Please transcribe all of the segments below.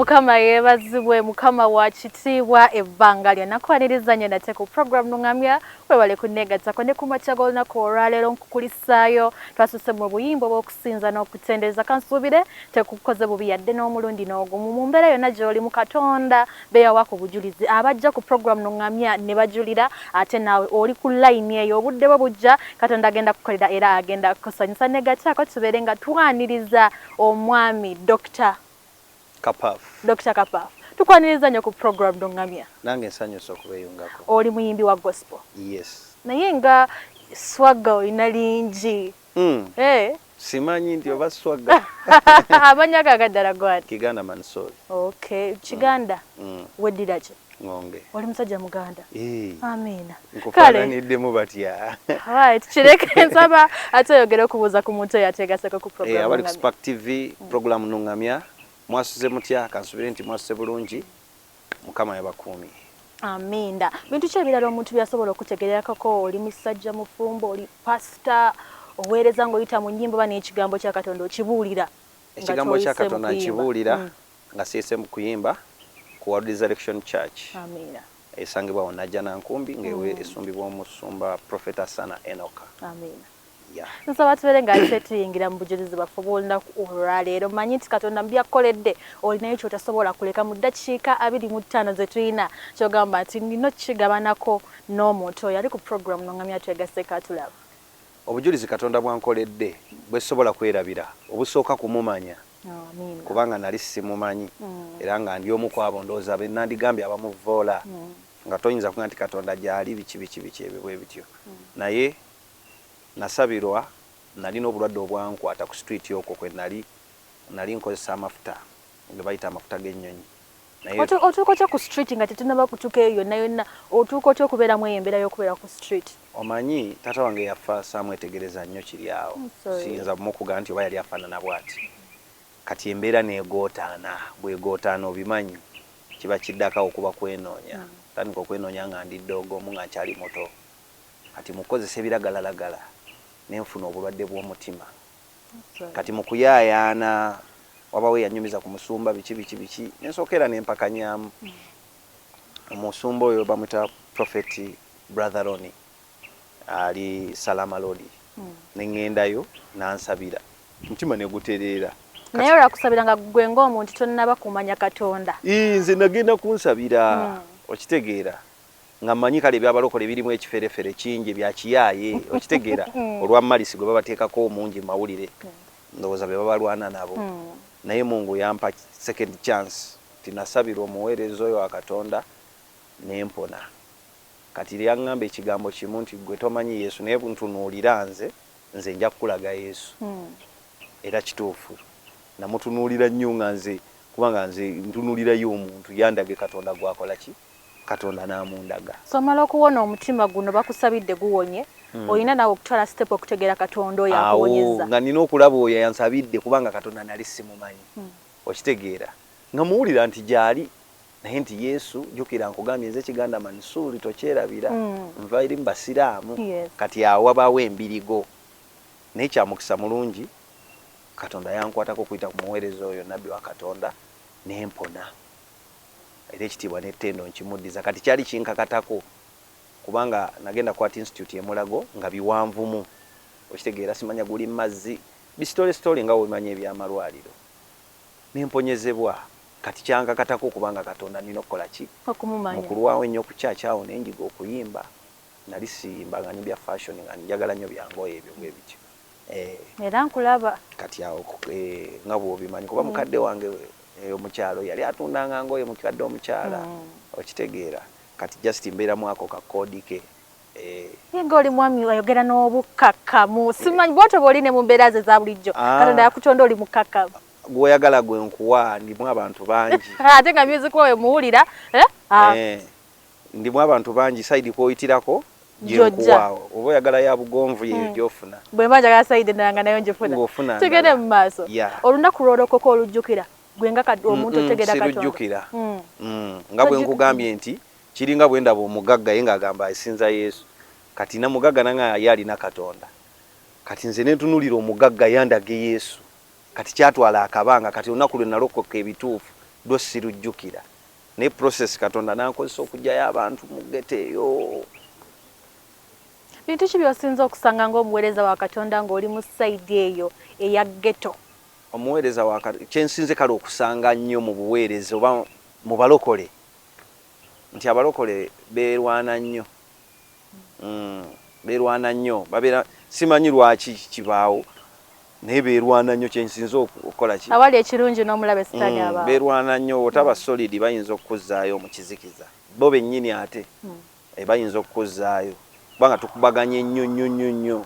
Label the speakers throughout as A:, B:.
A: Mukama yebazibwe mukama wa kitiibwa ebbanga lyonna nakwaniriza nate ku program nungamya webale kunegaza ne kumachago na koralero nkukulisaayo twasuse mu buyimbo bw'okusinza n'okutendereza kansubire tekukoze bubi yadde n'omulundi n'ogumu mu mbeera yonna gy'oli mu Katonda beya wako bujulizi abajja ku program nungamya ne bajulira ate nawe oli ku line eyo obudde bwo bujja Katonda agenda kukolera era agenda kusanyusa negachako tubeere nga twaniriza omwami Dr. Kapaf. Tukwaniriza nnyo ku program nungamya.
B: Nange nsanyusa okubeeyungako.
A: Oli muyimbi wa gospel.
B: Yes.
A: Naye nga swagga inalingi.
B: Simanyi nti oba swagga.
A: Amanya gagadala gwani.
B: Kiganda Mansori.
A: Okay, Kiganda. Weddira ki?
B: Ngonge.
A: Oli musajja Muganda. Amina.
B: Nkufaananiddemu batya.
A: Right, kireke nsaba ate oyogere okubuuza ku muntu yategaseko ku program.
B: Abali ku Spark TV program nungamya. Mwasuze mutya kansubire nti mwasuze bulungi mukama yabakuumi.
A: Aminda. Bintu ki ebirala omuntu byasobola okutegeerakako oli musajja mufumbo oli pastor oweereza ng'oyita mu nnyimba bane ekigambo kya Katonda okibuulira.
B: Ekigambo kya Katonda nkibuulira nga siise mu kuyimba ku World Resurrection Church.
A: Amina.
B: Esangibwa wonna Nankumbi ngewe esumbibwa omusumba Prophet Asana Enoka.
A: Amina.
B: Yeah.
A: Nsaba tubeere nga ate tuyingira mu bujulizi bwaffe bw'olunaku olwaleero manyi nti Katonda mu byakkoledde olinayo ky'otasobola kuleka mu ddakiika 25 ze tulina ky'ogamba nti nino kigabanako n'omuntu oyo ali ku program nungamya twegasseko atulaba.
B: Obujulizi Katonda bwankoledde bwe sobola kwerabira obusooka kumumanya.
A: Amina.
B: Kubanga nali simumanyi era nga ndi omu ku abo ndowooza be nandigambye abamuvoola nga toyinza kuga nti Katonda gyali biki ebyo bwe bityo. Naye nasabirwa nalina obulwadde obwankwata ku street yoko kwe nali nkozesa amafuta ge bayita amafuta g'ennyonyi.
A: Otuuka otya ku street nga tetunaba kutuuka eyo yonna otuuka otya okubeeramu embeera y'okubeera ku street?
B: Omanyi taata wange yafa saamwetegereza nnyo kiri awo. Siyinza bumu okugaa nti oba yali afaanana bw'ati. Kati embeera neegootaana bw'egootaana obimanyi kiba kiddakawo okuba kwenoonya. Tandika okwenoonya nga ndi ddoogomu nga nkyali muto. Kati mukozesa ebiragalalagala nenfuna obulwadde bw'omutima. Kati mu kuyaayaana wabawe yanyumiza ku musumba biki nensookera nempakanyaamu. Omusumba oyo bamwita Prophet Brother Roni ali Salama Lodi. Nengendayo nansabira mutima ne gutereera.
A: Naye olwakusabira nga gwe ng'omuntu tonnaba kumanya Katonda.
B: Nze nagenda kunsabira okitegeera. Nga manyi kale byabalokole birimu ekiferefere kingi bya kiyaaye okitegeera olwa malisi gwe babateekako omungi mawulire ndowooza be babalwana nabo. Naye Mungu yampa second chance tinasabira omuweereza oyo wa Katonda nempona. Kati lyangamba ekigambo kimu nti gwe tomanyi Yesu naye ntunuulira nze nja kukulaga Yesu. Era kituufu namutunuulira nnyo nga nze kubanga nze ntunuulirayo omuntu yandage Katonda gwakola ki Katonda namundaga.
A: Somala okuwona omutima guno bakusabidde guwonye olina nawe okutwala step okutegeera Katonda oyo akuwonyeza.
B: Nga nina okulaba oyo yansabidde kubanga Katonda nali simumanyi. Okitegeera nga muwulira nti gyali naye nti Yesu jjukira nkugambye nze Kiganda Mansuri tokyerabira nva eri mu Basiraamu. Kati awo wabaawo embirigo naye kyamukisa mulungi Katonda yankwatako okuyita ku muweereza oyo nabbi wa Katonda nempona. Era ekitiibwa n'ettendo nkimuddiza kati kyali kinkakatako kubanga nagenda kwata institute Mulago nga biwanvumu okitegeera simanya guli mazzi bisitole nga wemanyi ebyamalwaliro nemponyezebwa kati kyankakatako kubanga Katonda nina okukola ki mukulwawo ennyo ku kyakyawo nenjiga okuyimba nali siyimba nga nibya fashion nga njagala nnyo byangoye ebyo bwe bityo.
A: Era nkulaba
B: kati awo nga bw'obimanyi kuba mukadde wange omukyalo yali atundanga ngoye mukadde omukyala okitegeera kati just mbeeramu ako kakoodi ke.
A: Nga oli mwami ayogera n'obukkakkamu simanyi bw'otyo bw'oline mu mbeera ze za bulijjo Katonda yakutonda oli mukkakkamu.
B: Gw'oyagala gwe nkuwa ndimu abantu bangi.
A: Ate nga music oyo muwulira
B: ndimu abantu bangi saidi kwoyitirako gyenkuwaawo oba oyagala ya bugonvu yeyo gy'ofuna.
A: Bwe mba njagala saidi nanga nayo ngifuna. Tugende mu maaso. Olunaku lw'olokoko olujjukira gwenga omuntu otegeera Katonda.
B: Sirujjukira. Nga bwe nkugambye nti kiringa bwe ndaba omugagga ye ng'agamba asinza Yesu. Kati na mugagga nanga yalina Katonda. Kati nze nentunulira omugagga yandage Yesu. Kati kyatwala akabanga kati olunaku lwe nalokoka ebituufu lwo sirujjukira ne process Katonda n'ankozesa okujjayo abantu mu ghetto eyo.
A: Bintu ki by'osinza okusanga ng'omuweereza wa Katonda ng'oli mu side eyo eya ghetto?
B: Omuweereza wa Katonda kyensinze kale okusanga nnyo mu buweereza oba mu balokole nti abalokole beerwana nnyo. Beerwana nnyo babeera simanyi lwaki kibaawo naye beerwana nnyo kyensinze okukola ki
A: awali ekirungi n'omulabe sitaani abaawo
B: beerwana nnyo otaba solid bayinza okukuzzaayo mu kizikiza bo bennyini ate bayinza okukuzzaayo kubanga tukubaganye nnyo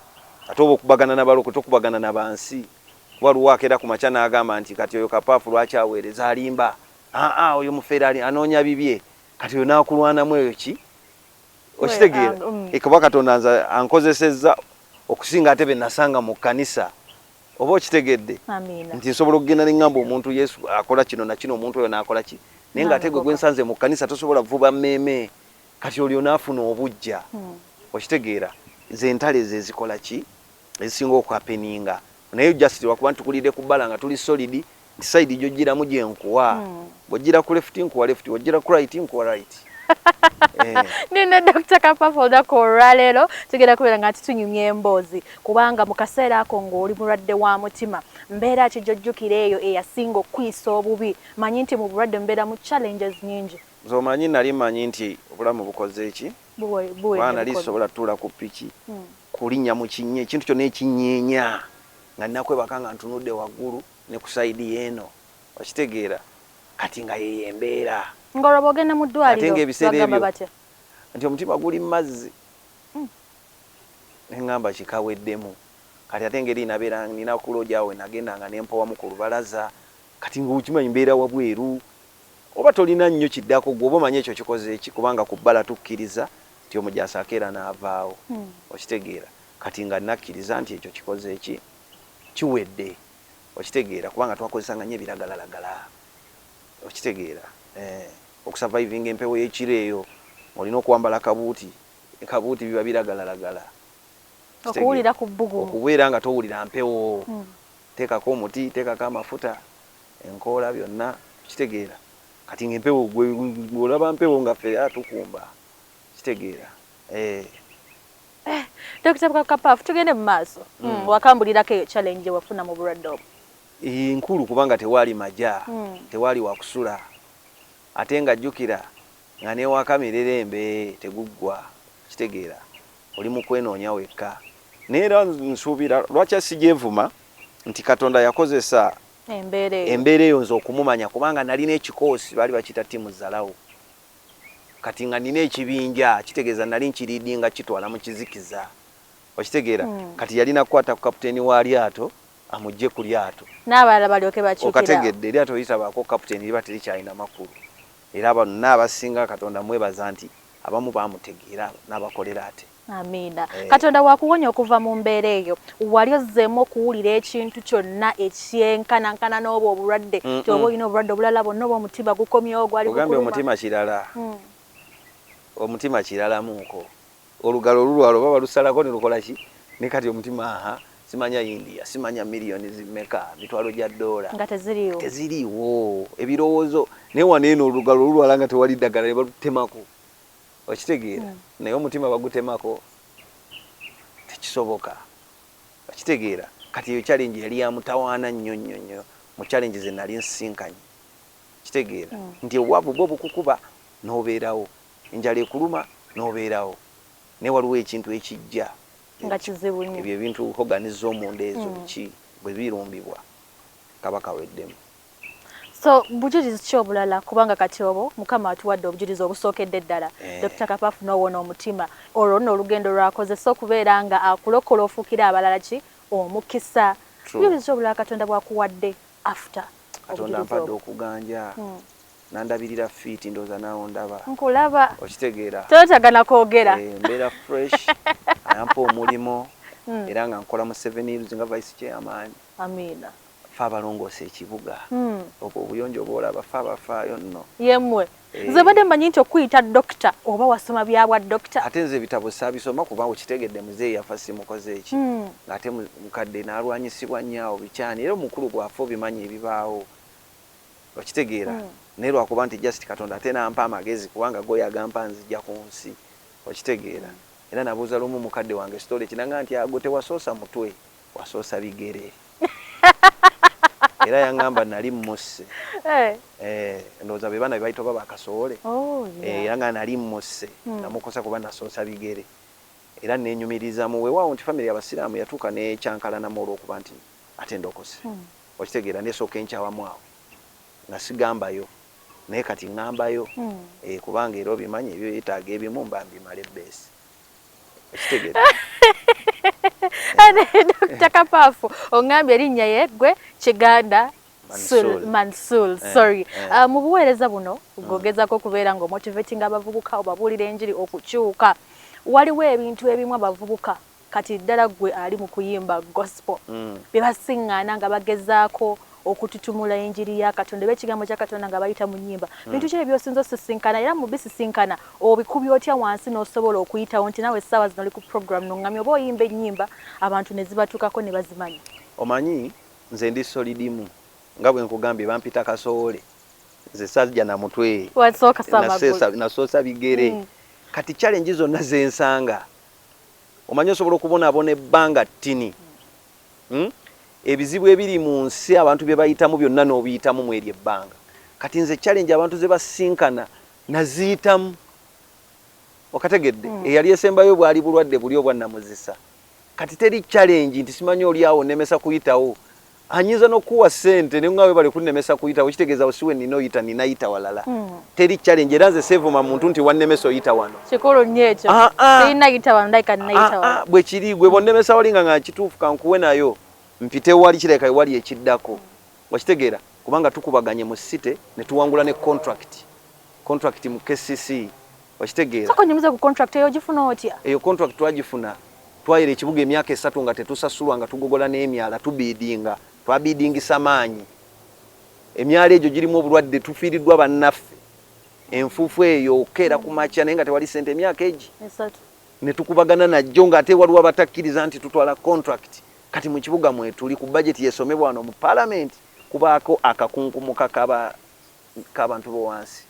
B: ate oba okubagana n'abalokole tokubagana n'abansi kuba luwaakera ku makya n'agamba nti kati oyo Kapaafu lwaki aweereza alimba oyo mufeera anoonya bibye kati oyo n'akulwanamu eyo ki okitegeera kuba Katonda ankozesezza okusinga ate be nasanga mu kkanisa oba okitegedde nti nsobola okugenda ne ŋŋamba omuntu Yesu akola kino na kino omuntu oyo n'akola ki naye ng'ate gwe gwensanze mu kkanisa tosobola vuba mmeeme kati olyo n'afuna obujja okitegeera zentale ze zikola ki ezisinga okuhapeninga naye just lwakuba ntukulidde ku bbala nga tuli solid nti side gy'oggiramu gye nkuwa bw'oggira ku left nkuwa left bw'oggira ku right nkuwa right.
A: Nina Dr. Kapaafu olunaku olwaleero tugenda kubeera nga tunyumya emboozi kubanga mu kaseera ako ng'oli mulwadde wa mutima mbeera ki gy'ojjukira eyo eyasinga okuyisa obubi manyi nti mu bulwadde mbeera mu challenges nyingi
B: zomanyi nali manyi nti obulamu bukoze eki bwana nali sobola tuula ku piki kulinnya mu kinye ekintu kyonna ekinyeenya nga nnakwebaka nga ntunudde waggulu ne ku sayidi y'eno okitegeera kati nga yeyo embeera
A: ng'olwo bw'ogenda mu ddwaliro bagamba batya
B: nti omutima guli mu mazzi neŋŋamba kikaweddemu kati ate engeri nabeera nina kulojaawe nagendanga nempowamu ku lubalaza kati ng'okimanyi mbeera wabweru oba tolina nnyo kiddako gwe oba omanyi ekyo kikoze eki kubanga ku bbala tukkiriza nti omujaasi akeera n'avaawo okitegeera kati nga nakkiriza nti ekyo kikoze eki kiwedde okitegeera kubanga twakozesanga nnyo ebiragalalagala okitegeera okusurvivinga empewo y'ekiro eyo olina okuwambala kabuuti biba biragalalagala
A: okuwulira ku bbugu
B: okubeera nga towulira mpewo teekako omuti teekako amafuta enkoola byonna kitegeera kati ng'empewo olaba mpewo nga ffe tukumba kitegeera.
A: Dr. Kapaafu tugende mu maaso wakambulirako eyo challenge gye wafuna mu bulwadde obwo
B: nkulu kubanga tewaali majja tewaali wakusula ate nga jjukira nga newakamirira embe teguggwa kitegeera oli mu kwenoonya wekka naye era nsuubira lwaki sigyevuma nti Katonda yakozesa embeera eyo nze okumumanya kubanga nalina ekikoosi baali bakiyita ttiimu zalawo kati nga nina ekibinja kitegeeza nali nkiriidinga kitwala mu kizikiza okitegeera kati yalina kukwata ku kapiteeni wa lyato amugye ku lyato
A: n'abalala balyoke bakyukira
B: okategedde eryato liitabaako kapiteeni liba terikyalina makulu era abano n'abasinga Katonda mwebaza nti abamu bamutegeera n'abakolera ate.
A: Amiina. Katonda wakuwonya okuva mu mbeera eyo wali ozzeemu okuwulira ekintu kyonna ekyenkanankana n'oba obulwadde kyoba olina obulwadde obulala bonna oba omutima gukomyewo gwali gukuluma
B: ogambe omutima kirala omutima kiralamuuko olugalo olulwala oba balusalako ne lukola ki ne kati omutima simanya India simanya miliyoni zimeka mitwalo gya dola
A: nga
B: teziriiwo ebirowoozo naye waneeno olugalo olulwala nga tewali ddagala ne balutemako okitegeera naye omutima bagutemako tekisoboka okitegeera kati eyo challenge yali yamutawaana nnyo mu challenge ze nali nsinkanye kitegeera nti obwavu bwo bukukuba n'obeerawo enjala ekuluma n'obeerawo naye waliwo ekintu ekijja
A: nga kizibu nnyo
B: ebyo ebintu hoganiza omunda ezo ki bwe birumbibwa kabaka weddemu.
A: So bujulizi ki obulala kubanga kati obwo Mukama atuwadde obujulizi obusookedde ddala Dr. Kapaafu n'owona omutima olwo nno olugendo lwakozesa okubeera nga akulokola ofuukira abalala ki omukisa bujulizi ki obulala Katonda bwakuwadde after
B: Katonda ampadde okuganja nandabirira fiiti ndooza naawo ndaba
A: nkulaba
B: okitegeera
A: totagana kwogera
B: mbeera fresh ayampa omulimo era nga nkola mu 7 years nga vice chairman.
A: Amiina.
B: Fa abalongoosa ekibuga obwo obuyonjo bwolaba fa abafaayo nno
A: yemmwe nze badde mmanyi nti okuyita dokita oba wasoma byabwa dokita
B: ate nze ebitabo saabisoma kuba okitegedde muzeeyi yafa simukoze eki ng'ate mukadde n'alwanyisibwa nnyo awo bikyani era omukulu bwafe obimanyi ebibaawo okitegeera naye lwakuba nti just Katonda ate nampa amagezi kubanga go yagampa nzija ku nsi okitegeera era nabuuza lumu mukadde wange story kinanga nti ago tewasoosa mutwe wasoosa bigere era yangamba nali musse ndowooza be baana bebayita oba bakasoole era nga nali musse namukosa kuba nasoosa bigere era nenyumiriza mu weewaawo nti famire y'abasiraamu yatuuka nekyankalanamu olw'okuba nti ate ndokose okitegeera nesooka enkyawamu awo nga sigambayo naye kati ŋŋambayo kubanga era obimanyi ebyo yeetaaga ebimu mba mbimala ebbeesi okitegeera
A: Dr. Kapafu ongambye erinnya ye gwe Kiganda Mansul sorry mu buweereza buno bwogezako okubeera ng'omotivating abavubuka obabuulira enjiri okukyuka waliwo ebintu ebimu abavubuka kati ddala gwe ali mu kuyimba gospel bye basiŋŋaana nga bagezaako okututumula enjiri ya Katonda b'ekigambo kya Katonda nga bayita mu nnyimba bintu ki ebyosinza osisinkana era mu bisisinkana obikubi otya wansi n'osobola okuyitawo nti nawe essaawa zino oli ku program n'oŋŋamya oba oyimba ennyimba abantu ne zibatuukako ne bazimanya
B: omanyi nze ndi solidimu nga bwe nkugambye bampita kasoole nze sajja na mutwe nasoosa bigere kati challenge zonna zensanga omanyi osobola okubonaabona ebbanga ttini ebizibu ebiri mu nsi abantu bye bayitamu byonna n'obiyitamu mu eryo ebbanga kati nze challenge abantu ze basinkana naziyitamu okategedde eyali esembayo bwali bulwadde buli obwannamuzisa kati teri challenge nti simanyi oli awo nemesa kuyitawo anyiza n'okuwa ssente ne ngawe bali kunnemesa kuyitawo kitegeeza osiwe ninoyita ninayita walala teri challenge era nze sevuma muntu nti wannemesa oyita wano
A: kikulu nnyo ekyo tinayita wano ndayika ninayita wano
B: bwe kiri gwe bonnemesa walinga nga kituufu kankuwe nayo mpite wali kireka wali ekiddako wakitegeera kubanga tukubaganye mu site ne tuwangula ne contract mu KCC wakitegeera
A: sako nyumiza ku contract eyo gifuna otya
B: eyo contract twagifuna twayira ekibuga emyaka 3 nga tetusasulwa nga tugogola n'emyala tubidinga twabidingisa maanyi emyala egyo girimu obulwadde tufiiriddwa bannaffe enfuufu eyo okeera ku makya naye nga tewali sente emyaka egi ne tukubagana najjo nga ate waliwo abatakkiriza nti tutwala contract kati mu kibuga mwe tuli ku budget yesomebwa wano mu parliament kubaako akakunkumuka k'abantu b'owansi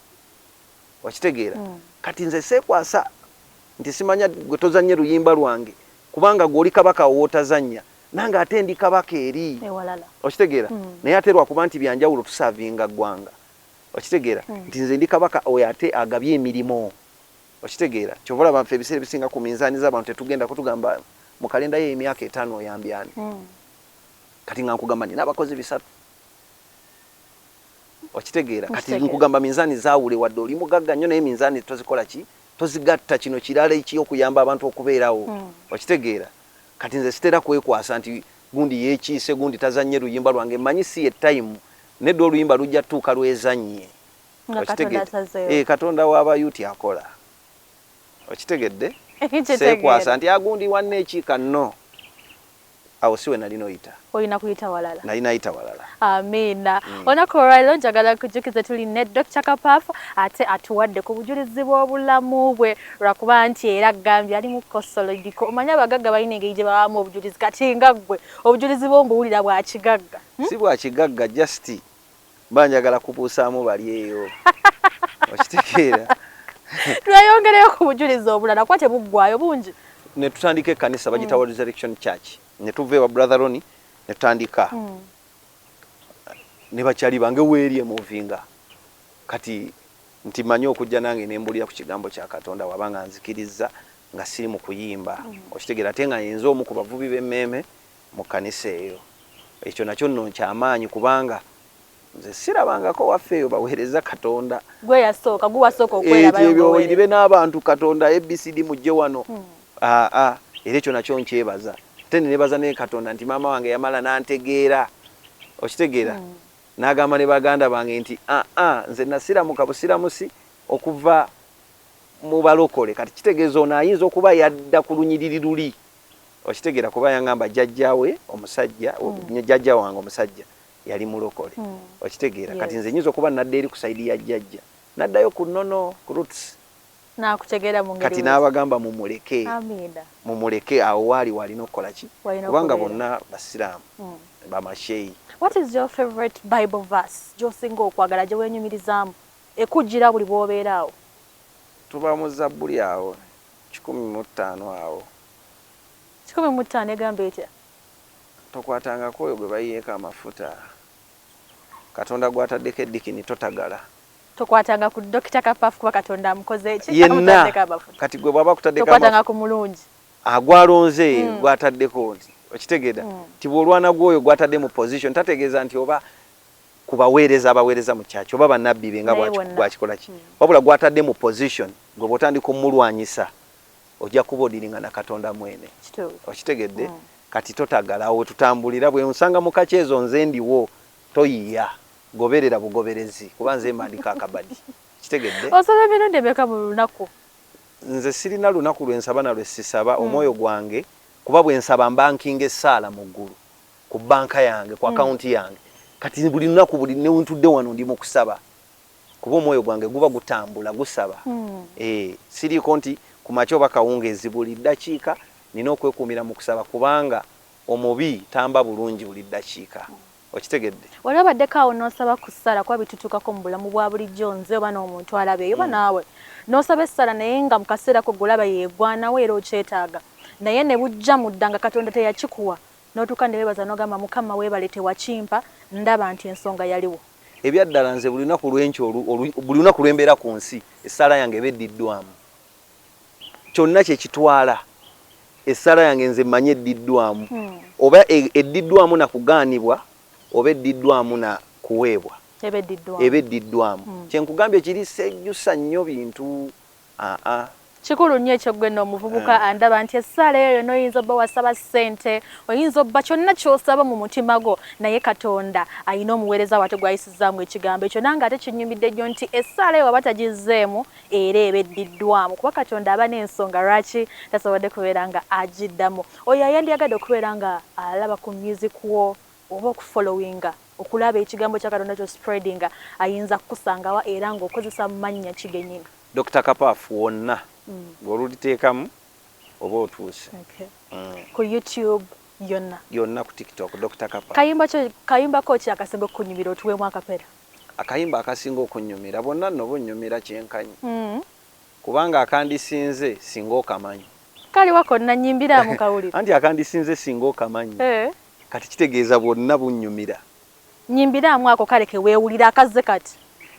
B: wakitegeera kati nze seekwasa nti simanya gwe tozannye luyimba lwange kubanga gw'oli kabaka wootazannya nange ate ndi kabaka eri okitegeera naye ate lwakuba nti byanjawulo tusaavinga ggwanga okitegeera nti nze ndi kabaka oyo ate agabye emirimu okitegeera kyova olaba nfe ebiseera ebisinga ku minzaani z'abantu tetugenda kutugamba mu kalenda ye emyaka 5 oyambyani kati nga nkugamba nina abakozi 3 okitegeera kati nkugamba minzaani zaawule wadde oli mugagga nnyo naye minzaani tozikola ki tozigatta kino kirala eky'okuyamba abantu okubeerawo okitegeera kati nze sitera kwekwasa nti gundi yeekiise gundi tazannye luyimba lwange mmanyi si ye time nedda oluyimba lujja tuuka lwezannye Katonda w'abayuti akola okitegedde seekwasa nti agundi wanne ekiika nno awo siwe nalina oyita
A: olina kuyita walala
B: nalina yita walala
A: amina onako olwaliro njagala kujukiza tuli ne Dr. Kapafu ate atuwadde ku bujulizi bw'obulamu bwe lwakuba nti era agambye ali mu kosolodiko omanya abagagga balina engeri gye babamu obujulizi kati nga ggwe obujulizi bw'ombuwulira bwa kigagga
B: si bwa kigagga just banjagala kubuusaamu bali eyo okitegeera
A: tweyongereyo ku bujulizi obulala kuba tebuggwayo bungi
B: ne tutandika ekkanisa bagitawa Resurrection Church ne tuva ewa Brother Roni ne tutandika ne bakyali bange weeri emuvinga kati nti manyi okujja nange nembulira ku kigambo kya Katonda wabanga nzikiriza nga siri mu kuyimba okitegeera ate nga yenza omu ku bavubi b'emmeeme mu kkanisa eyo ekyo nakyo nno kyamaanyi kubanga nze sirabangako waffe eyo baweereza Katonda
A: gwe yasooka gwe wasooka okwerabayo
B: ebyo iribe n'abantu Katonda ABCD mujje wano era ekyo nakyo nkyebaza ate nebaza ne Katonda nti maama wange yamala n'antegeera okitegeera n'agamba ne baganda bange nti nze nasiramuka busiramusi okuva mu balokole kati kitegeeza ono ayinza okuba yadda ku lunyiriri luli okitegeera kuba yangamba jjajjawe omusajja jjajja wange omusajja yali mulokole okitegeera kati nze nyinza okuba nadda eri ku saidi ya jjajja naddayo ku nnono ku roots
A: nakutegeera mu ngeri
B: kati n'abagamba mumuleke
A: amina
B: mumuleke awo waali walina okukola ki kubanga bonna basiraamu bamasheyi.
A: What is your favorite Bible verse? Josinga okwagala gye wenyumirizamu ekujjira buli bw'obeeraawo?
B: Tuba mu Zabbuli awo 15 awo.
A: 15 egamba etya?
B: Tokwatangako oyo gwe bayiyeeko amafuta. Katonda gw'ataddeko eddikini totagala.
A: Tokwatanga ku Dr. Kapafu kuba Katonda amukoze eki?
B: Yenna kati gwe bw'aba kutaddeko
A: tokwatanga ku mulungi.
B: Agwalonze gw'ataddeko nti okitegeera ti bw'olwana gw'oyo gw'atadde mu position tategeeza nti oba kubaweereza abaweereza mu kyaki oba bannabbi be nga bwakikola ki. Wabula gw'atadde mu position gwe bw'otandika omulwanyisa ojja kuba odiringa na Katonda mwene. Okitegedde kati totagalawo tutambulira bwe nsanga mu kaceezo nze ndiwo toyiya goberera bugoberezi kuba nze mandika akabadi. Kitegedde
A: osaba emirundi emeka mu lunaku?
B: Nze sirina lunaku lwe nsaba na lwe sisaba. Omwoyo gwange kuba bwe nsaba mbankinga essaala mu ggulu ku banka yange ku akaunti yange kati buli lunaku buli ne ntudde wano ndi mu kusaba kuba omwoyo gwange guba gutambula gusaba. Siriiko nti ku makya oba kawungeezi buli ddakiika nina okwekuumira mu kusaba kubanga omubi tamba bulungi buli ddakiika. Okitegedde
A: wali obaddeko awo n'osaba ku ssala kuba bitutuukako mu bulamu bwa bulijjo nze oba n'omuntu alabe oba naawe n'osaba essala naye nga mu kaseera ko gulaba yeegwanawo era okyetaaga naye ne bujja mudda nga Katonda teyakikuwa n'otuuka ne weebaza n'ogamba Mukama weebale tewakimpa ndaba nti ensonga yaliwo.
B: Ebyaddala nze buli lunaku lwenkyo buli lunaku lwembeera ku nsi essala yange ebeddiddwamu kyonna kye kitwala essala yange nze mmanyi eddiddwamu oba eddiddwamu na kugaanibwa oba eddiddwamu na kuweebwa ebeddiddwamu. Kyenkugambye kiri sejjusa nnyo bintu.
A: Kikulu nnyo ekyo gwe n'omuvubuka andaba nti essaala eyo yonna oyinza obba wasaba ssente oyinza obba kyonna ky'osaba mu mutima gwo naye Katonda ayina omuweereza wate gw'ayisizaamu ekigambo ekyo nange ate kinyumidde nnyo nti essaala eyo waba tagizzeemu era ebeddiddwamu kuba Katonda aba n'ensonga lwaki tasobodde kubeera nga agiddamu. Oyo ayandiyagadde okubeera nga alaba ku music wo oba okufollowinga okulaba ekigambo kya Katonda kyo spreadinga ayinza kukusangawa era ng'okozesa mu mannya kigenyini.
B: Dr. Kapafu wonna ng'oluliteekamu oba otuuse.
A: Ku YouTube
B: yonna ku TikTok Dr. Kapafu.
A: Kayimbako ki akasinga okunyumira otuweemu akapeera?
B: Akayimba akasinga okunyumira bonna nno bonnyumira kyenkanyi kubanga akandisinze singa okamanyi.
A: Kaliwa konna nnyimbiramu kawulire.
B: Anti akandisinze singa okamanyi. Kati kitegeeza bwonna bunnyumira.
A: Nnyimbiramu ako kale ke weewulira akazze kati.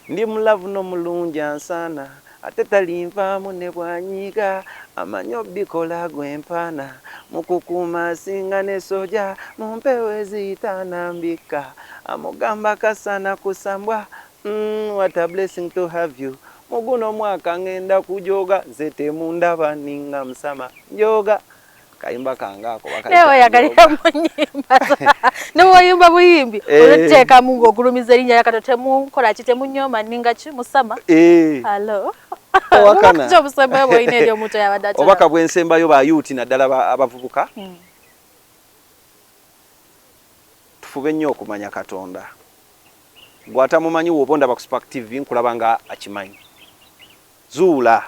B: Ndi mulavu n'omulungi ansaana ate talinvaamu ne bwanyiiga amanyi obbikola gwempaana mukukuuma asinga ne soja mu mpewo eziyitaana mbika amugamba kasana kusambwa. What a blessing to have you. Muguno mwaka ngenda kujoga nze temundaba ninga musama njoga. Kayimba kangako
A: leo yagalira mu nyimba ne woyimba buyimbi oluteka mungu ogulumiza erinnya ya Katonda temukola kitemunyoma ninga ki musama. Hello
B: wakana
A: jo busamba bo ine lyo muto yabadata
B: obaka bwensembayo ba yuti naddala abavubuka tufube nnyo okumanya Katonda gwatamumanyi wobonda ba perspective nkulabanga akimanyi zuula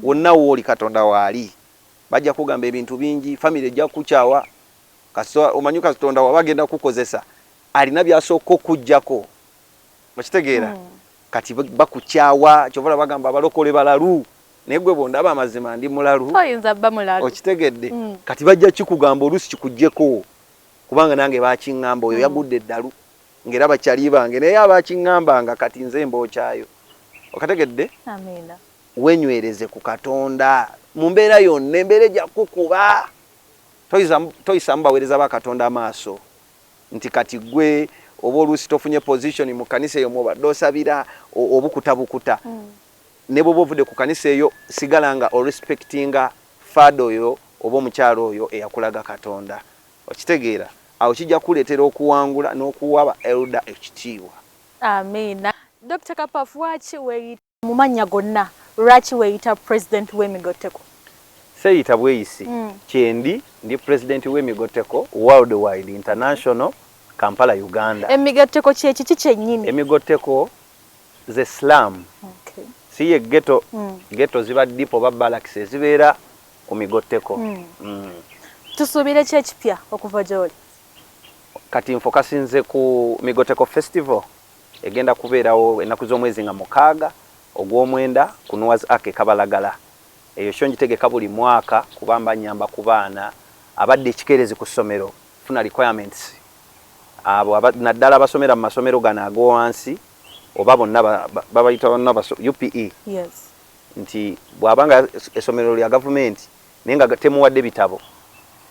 B: wonna woli Katonda wali bajja kugamba ebintu bingi family ejja kuchawa kaso omanyi Katonda wabagenda kukozesa alina byasoko okujjako bakitegeera kati bakuchawa kyovola bagamba balokole balalu negwe bondaba amazima ndi mulalu
A: oyinza bba mulalu
B: okitegedde kati bajja kikugamba olusi kikujjeko kubanga nange bakingamba oyo yagudde eddalu ngera bakyali bange naye abakingambanga kati nze mbokyayo okategedde.
A: Amina.
B: Wenywereze ku Katonda mu mbeera yonna embeera ejja kukuba toyisa mubaweereza ba Katonda maaso nti kati gwe oba oluusi tofunye position mu kanisa eyo mubadde osabira obukuta ne bwoba ovudde ku kanisa eyo sigala nga orespectinga fada oyo oba omukyalo oyo eyakulaga Katonda okitegeera awo kijja kuleetera okuwangula n'okuwaba elder ekitiibwa.
A: Amina. Dr. Kapafu waki weeyita mu mannya gonna lwaki weeyita president w'Emigoteko?
B: Seyita bweyisi kyendi ndi president w'Emigoteko worldwide international Kampala Uganda.
A: Emigoteko kiki kyennyini?
B: Emigoteko ze Islam. Siye ghetto ghetto ziba dipo babalakise zibeera ku Migoteko.
A: Tusuubire ki ekipya okuva gy'oli?
B: kati nfokasinze ku Migoteko Festival egenda kubeerawo ennaku z'omwezi nga 6 ogw'omwenda ku Noah's Ark Kabalagala. Eyo kyo ngitegeka buli mwaka kubamba nyamba ku baana abadde ekikeerezi ku ssomero funa requirements abo naddala abasomera mu masomero gano ag'owansi oba bonna babayita bonna UPE.
A: Yes.
B: Nti bw'abanga essomero lya gavumenti naye nga temuwadde bitabo,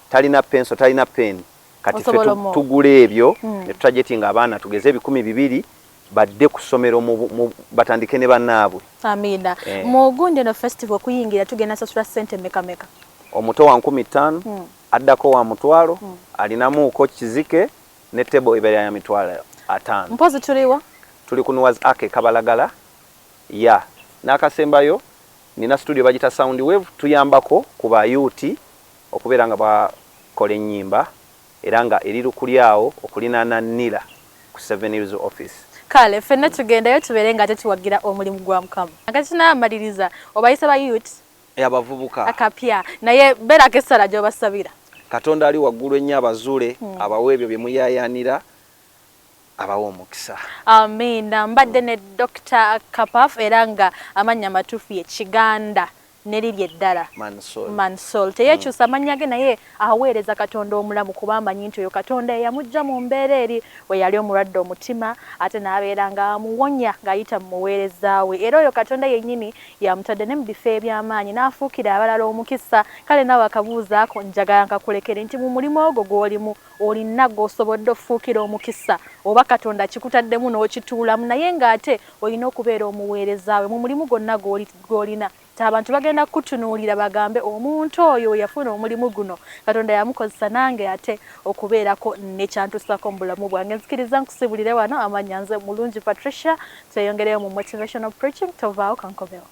B: talina penso, talina pen, kati ffe tugula ebyo ne tutajetinga abaana tugeze 200 badde ku ssomero batandike ne bannaabwe.
A: Amina. Mu Gunjeno Festival kuyingira tugenda sasula ssente meka.
B: Omuto wa 15,000 addako wa mutwalo alinamuuko kizike ne tebo ebeera ya mitwalo 5.
A: Mpozi tuliwa?
B: Tuli ku Noah's Ark Kabalagala. Ya. N'akasembayo nina studio bagita Sound Wave tuyambako ku ba youth okubeera nga bakola ennyimba era nga eri lukulyawo okulinana Nila ku 7 Hills office.
A: Kale fenna tugendayo tubeere nga tetuwagira omulimu gwa Mukama. Akati n'amaliriza obayise ba youth
B: abavubuka
A: akapya naye beerako essala gy'obasabira.
B: Katonda ali waggulu ennyo abazuule abawa ebyo bye muyaayaanira abawa omukisa.
A: Amina. Mbadde ne Dr. Kapaf era nga amannya matuufu ye Kiganda neriri eddala Mansol. Teyekyusa amannya ge naye aweereza Katonda omulamu kuba amanyi nti oyo Katonda eyamujja mu mbeera eri we yali omulwadde omutima ate n'abeera nga amuwonya ng'ayita mu muweereza we. Era oyo Katonda yennyini yamutadde ne mu bifo eby'amaanyi n'afuukira abalala omukisa. Kale nawe akabuuzaako njagala nkakulekere nti mu mulimu ogwo gw'olimu olina gw'osobodde ofuukira omukisa oba Katonda kikutaddemu n'okituulamu naye ng'ate olina okubeera omuweereza we mu mulimu gwonna gw'olina. Abantu bagenda kutunuulira bagambe omuntu oyo yafuna omulimu guno Katonda yamukozesa nange ate okubeerako nekyantusako mu bulamu bwange. Nzikiriza nkusibulire wano amannya nze Mulungi Patricia. Tweyongereyo mu motivational preaching. Tovaawo kankomewo.